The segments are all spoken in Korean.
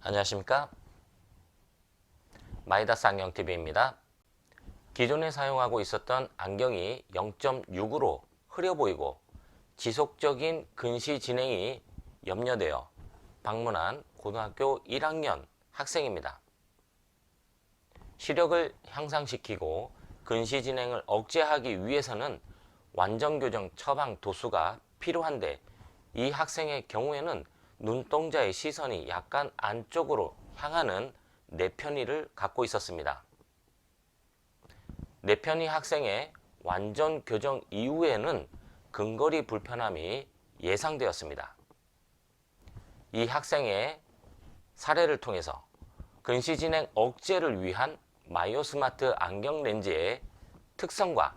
안녕하십니까? 마이다스 안경TV입니다. 기존에 사용하고 있었던 안경이 0.6으로 흐려 보이고 지속적인 근시 진행이 염려되어 방문한 고등학교 1학년 학생입니다. 시력을 향상시키고 근시 진행을 억제하기 위해서는 완전 교정 처방 도수가 필요한데 이 학생의 경우에는 눈동자의 시선이 약간 안쪽으로 향하는 내편의를 갖고 있었습니다. 내편의 학생의 완전 교정 이후에는 근거리 불편함이 예상되었습니다. 이 학생의 사례를 통해서 근시 진행 억제를 위한 마이오스마트 안경 렌즈의 특성과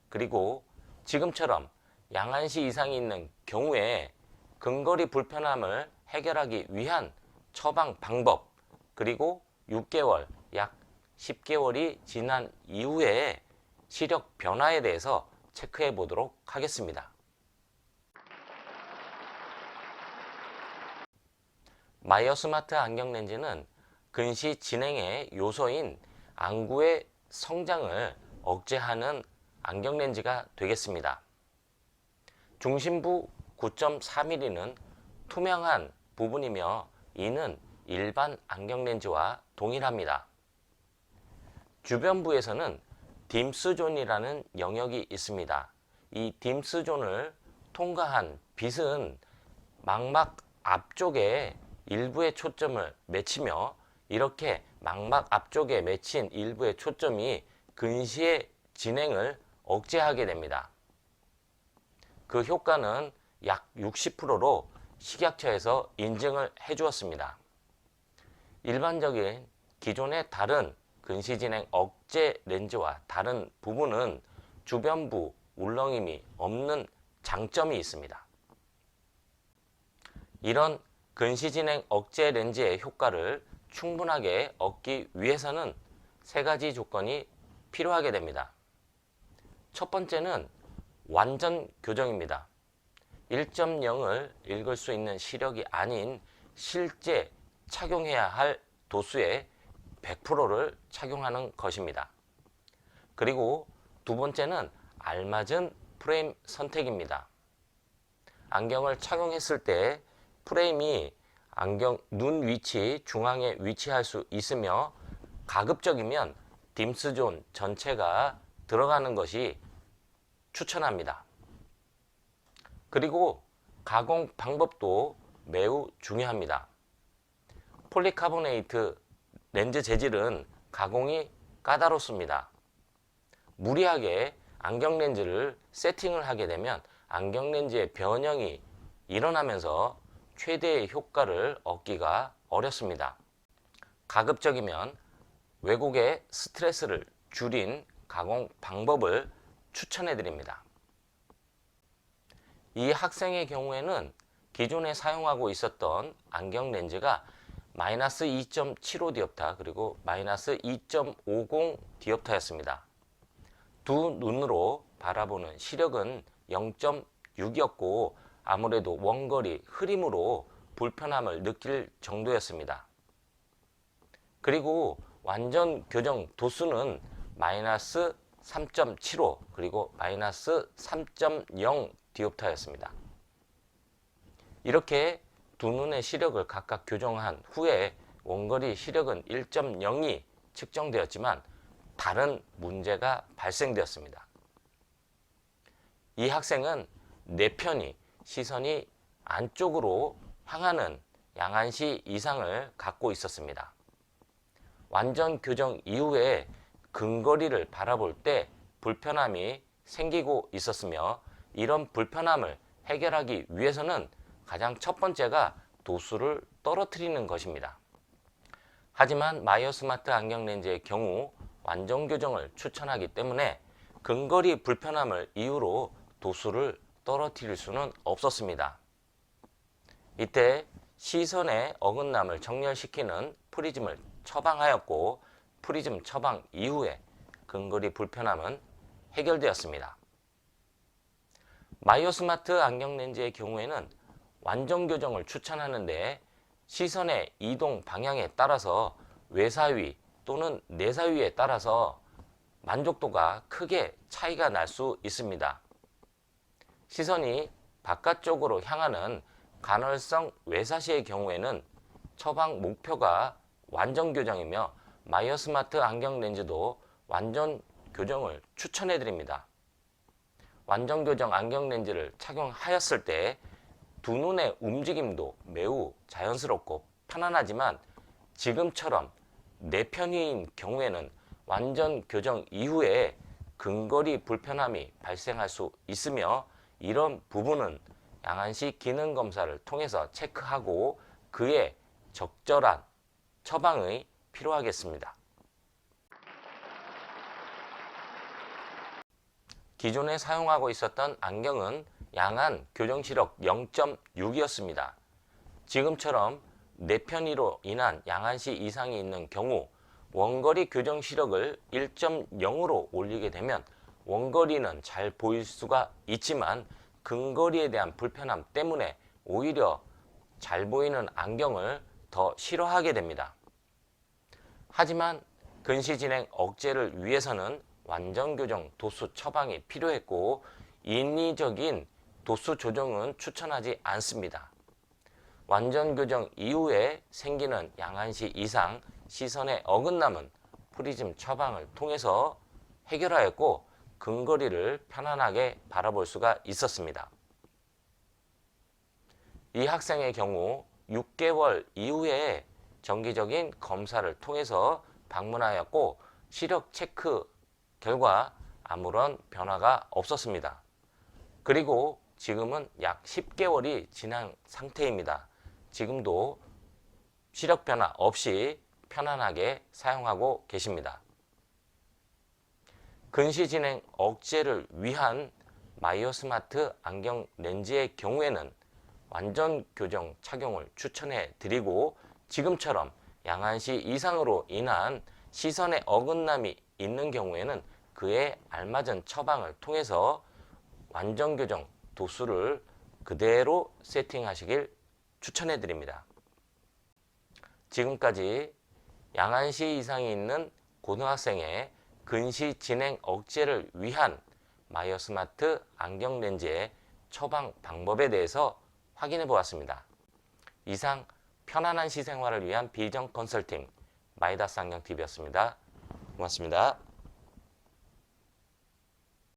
그리고 지금처럼 양한시 이상이 있는 경우에 근거리 불편함을 해결하기 위한 처방 방법 그리고 6개월 약 10개월이 지난 이후에 시력 변화에 대해서 체크해 보도록 하겠습니다. 마이오스마트 안경 렌즈는 근시 진행의 요소인 안구의 성장을 억제하는 안경 렌즈가 되겠습니다. 중심부 9.4mm는 투명한 부분이며 이는 일반 안경 렌즈와 동일합니다. 주변부에서는 딤스존이라는 영역이 있습니다. 이 딤스존을 통과한 빛은 망막 앞쪽에 일부의 초점을 맺히며 이렇게 망막 앞쪽에 맺힌 일부의 초점이 근시의 진행을 억제하게 됩니다. 그 효과는 약 60%로 식약처에서 인증을 해주었습니다. 일반적인 기존의 다른 근시 진행 억제 렌즈와 다른 부분은 주변부 울렁임이 없는 장점이 있습니다. 이런 근시 진행 억제 렌즈의 효과를 충분하게 얻기 위해서는 세 가지 조건이 필요하게 됩니다. 첫 번째는 완전 교정입니다. 1.0을 읽을 수 있는 시력이 아닌 실제 착용해야 할 도수의 100%를 착용하는 것입니다. 그리고 두 번째는 알맞은 프레임 선택입니다. 안경을 착용했을 때 프레임이 안경 눈 위치 중앙에 위치할 수 있으며 가급적이면 딤스존 전체가 들어가는 것이 추천합니다. 그리고 가공 방법도 매우 중요합니다. 폴리카보네이트 렌즈 재질은 가공이 까다롭습니다. 무리하게 안경 렌즈를 세팅을 하게 되면 안경 렌즈의 변형이 일어나면서 최대의 효과를 얻기가 어렵습니다. 가급적이면 왜곡의 스트레스를 줄인 가공 방법을 추천해 드립니다. 이 학생의 경우에는 기존에 사용하고 있었던 안경 렌즈가 마이너스 2.75 디옵터 그리고 마이너스 2.50 디옵터였습니다. 두 눈으로 바라보는 시력은 0.6이었고 아무래도 원거리 흐림으로 불편함을 느낄 정도였습니다. 그리고 완전 교정 도수는 마이너스 3.75 그리고 마이너스 3.0 디옵터였습니다. 이렇게 두 눈의 시력을 각각 교정한 후에 원거리 시력은 1.0이 측정되었지만 다른 문제가 발생되었습니다. 이 학생은 내편이 시선이 안쪽으로 향하는 양한시 이상을 갖고 있었습니다. 완전 교정 이후에 근거리를 바라볼 때 불편함이 생기고 있었으며 이런 불편함을 해결하기 위해서는 가장 첫 번째가 도수를 떨어뜨리는 것입니다. 하지만 마이오스마트 안경 렌즈의 경우 완전 교정을 추천하기 때문에 근거리 불편함을 이유로 도수를 떨어뜨릴 수는 없었습니다. 이때 시선의 어긋남을 정렬시키는 프리즘을 처방하였고 프리즘 처방 이후에 근거리 불편함은 해결되었습니다. 마이오스마트 안경 렌즈의 경우에는 완전 교정을 추천하는데 시선의 이동 방향에 따라서 외사위 또는 내사위에 따라서 만족도가 크게 차이가 날 수 있습니다. 시선이 바깥쪽으로 향하는 간헐성 외사시의 경우에는 처방 목표가 완전 교정이며 마이어 스마트 안경 렌즈도 완전 교정을 추천해 드립니다. 완전 교정 안경 렌즈를 착용하였을 때 두 눈의 움직임도 매우 자연스럽고 편안하지만 지금처럼 내편위인 경우에는 완전 교정 이후에 근거리 불편함이 발생할 수 있으며 이런 부분은 양안시 기능 검사를 통해서 체크하고 그에 적절한 처방이 필요하겠습니다. 기존에 사용하고 있었던 안경은 양안 교정 시력 0.6이었습니다. 지금처럼 내편위로 인한 양안시 이상이 있는 경우 원거리 교정 시력을 1.0으로 올리게 되면 원거리는 잘 보일 수가 있지만 근거리에 대한 불편함 때문에 오히려 잘 보이는 안경을 더 싫어하게 됩니다. 하지만 근시 진행 억제를 위해서는 완전 교정 도수 처방이 필요했고 인위적인 도수 조정은 추천하지 않습니다. 완전 교정 이후에 생기는 양안시 이상, 시선의 어긋남은 프리즘 처방을 통해서 해결하였고 근거리를 편안하게 바라볼 수가 있었습니다. 이 학생의 경우 6개월 이후에 정기적인 검사를 통해서 방문하였고 시력 체크 결과 아무런 변화가 없었습니다. 그리고 지금은 약 10개월이 지난 상태입니다. 지금도 시력 변화 없이 편안하게 사용하고 계십니다. 근시 진행 억제를 위한 마이어 스마트 안경 렌즈의 경우에는 완전 교정 착용을 추천해 드리고 지금처럼 양안시 이상으로 인한 시선의 어긋남이 있는 경우에는 그에 알맞은 처방을 통해서 완전 교정 도수를 그대로 세팅하시길 추천해 드립니다. 지금까지 양안시 이상이 있는 고등학생의 근시 진행 억제를 위한 마이어 스마트 안경 렌즈의 처방 방법에 대해서 확인해 보았습니다. 이상 편안한 시생활을 위한 비전 컨설팅 마이다스 안경TV였습니다. 고맙습니다.